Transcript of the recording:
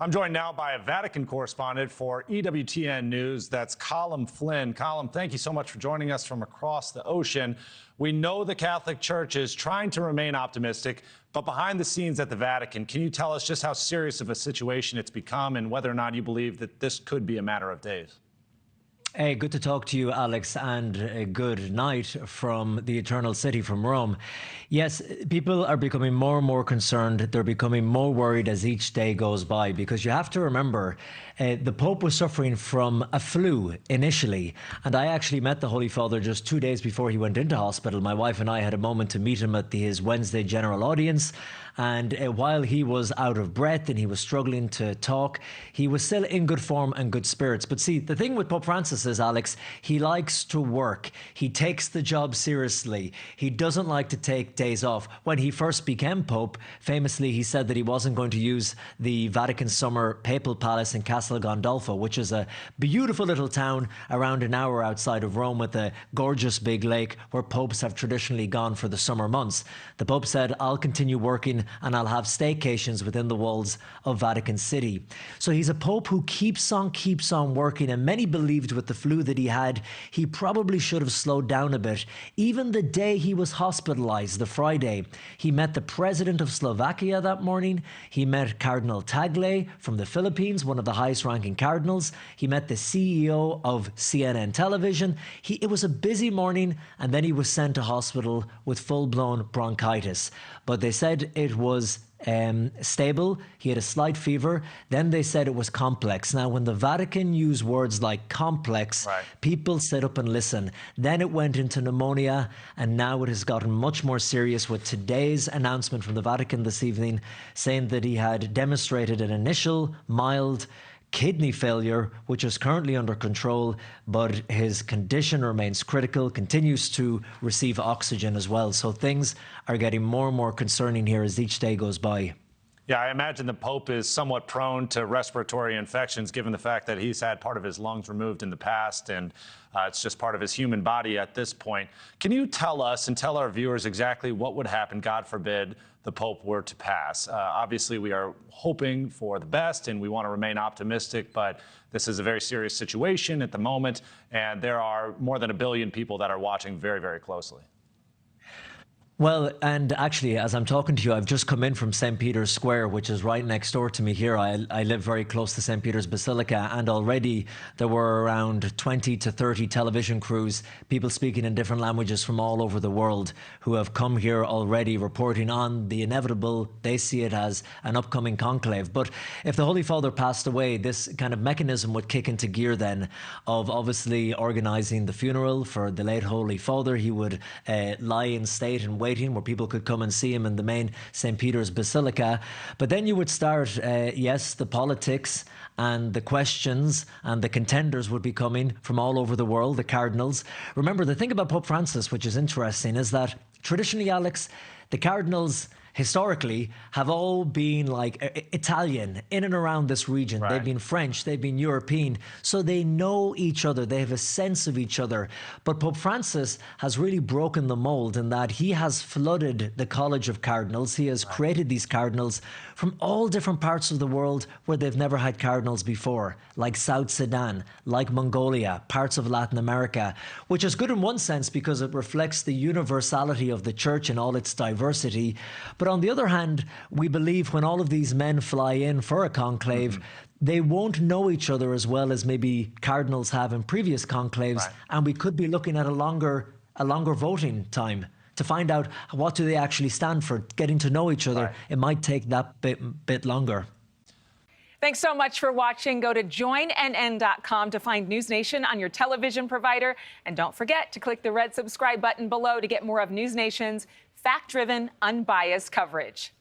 I'm joined now by a Vatican correspondent for EWTN News. That's Colm Flynn. Colm, thank you so much for joining us from across the ocean. We know the Catholic Church is trying to remain optimistic, but behind the scenes at the Vatican, can you tell us just how serious of a situation it's become and whether or not you believe that this could be a matter of days? Hey, good to talk to you, Alex, and a good night from the Eternal City, from Rome. Yes, people are becoming more and more concerned. They're becoming more worried as each day goes by, because you have to remember the Pope was suffering from a flu initially. And I actually met the Holy Father just 2 days before he went into hospital. My wife and I had a moment to meet him at his Wednesday general audience. And while he was out of breath and he was struggling to talk, he was still in good form and good spirits. But see, the thing with Pope Francis is, Alex, he likes to work. He takes the job seriously. He doesn't like to take days off. When he first became Pope, famously, he said that he wasn't going to use the Vatican Summer Papal Palace in Castel Gandolfo, which is a beautiful little town around an hour outside of Rome with a gorgeous big lake where popes have traditionally gone for the summer months. The Pope said, I'll continue working and I'll have staycations within the walls of Vatican City. So he's a Pope who keeps on working, and many believed with the flu that he had, he probably should have slowed down a bit. Even the day he was hospitalized, the Friday, he met the president of Slovakia that morning. He met Cardinal Tagle from the Philippines, one of the highest ranking cardinals. He met the CEO of CNN television. It was a busy morning, and then he was sent to hospital with full-blown bronchitis. But they said it was stable. He had a slight fever. Then they said it was complex. Now, when the Vatican use words like complex, people sit up and listen. Then it went into pneumonia, and now it has gotten much more serious with today's announcement from the Vatican this evening saying that he had demonstrated an initial mild kidney failure, which is currently under control, but his condition remains critical, continues to receive oxygen as well. So things are getting more and more concerning here as each day goes by. Yeah, I imagine the Pope is somewhat prone to respiratory infections, given the fact that he's had part of his lungs removed in the past, and it's just part of his human body at this point. Can you tell us and tell our viewers exactly what would happen, God forbid, the Pope were to pass? Obviously, we are hoping for the best, and we want to remain optimistic, but this is a very serious situation at the moment, and there are more than 1 billion people that are watching very, very closely. Well, and actually, as I'm talking to you, I've just come in from St. Peter's Square, which is right next door to me here. I live very close to St. Peter's Basilica, and already there were around 20 to 30 television crews, people speaking in different languages from all over the world, who have come here already reporting on the inevitable. They see it as an upcoming conclave. But if the Holy Father passed away, this kind of mechanism would kick into gear then of obviously organising the funeral for the late Holy Father. He would lie in state and wait where people could come and see him in the main St. Peter's Basilica. But then you would start, yes, the politics and the questions, and the contenders would be coming from all over the world, the cardinals. Remember, the thing about Pope Francis, which is interesting, is that traditionally, Alex, the cardinals historically have all been like Italian in and around this region. They've been French, they've been European, so they know each other, they have a sense of each other. But Pope Francis has really broken the mold in that he has flooded the College of Cardinals. He has created these cardinals from all different parts of the world where they've never had cardinals before, like South Sudan, like Mongolia, parts of Latin America, which is good in one sense because it reflects the universality of the church and all its diversity. But on the other hand, we believe when all of these men fly in for a conclave, they won't know each other as well as maybe cardinals have in previous conclaves, and we could be looking at a longer voting time to find out what do they actually stand for, getting to know each other. It might take that bit longer. Thanks so much for watching. Go to joinnn.com to find NewsNation on your television provider. And don't forget to click the red subscribe button below to get more of NewsNation's fact-driven, unbiased coverage.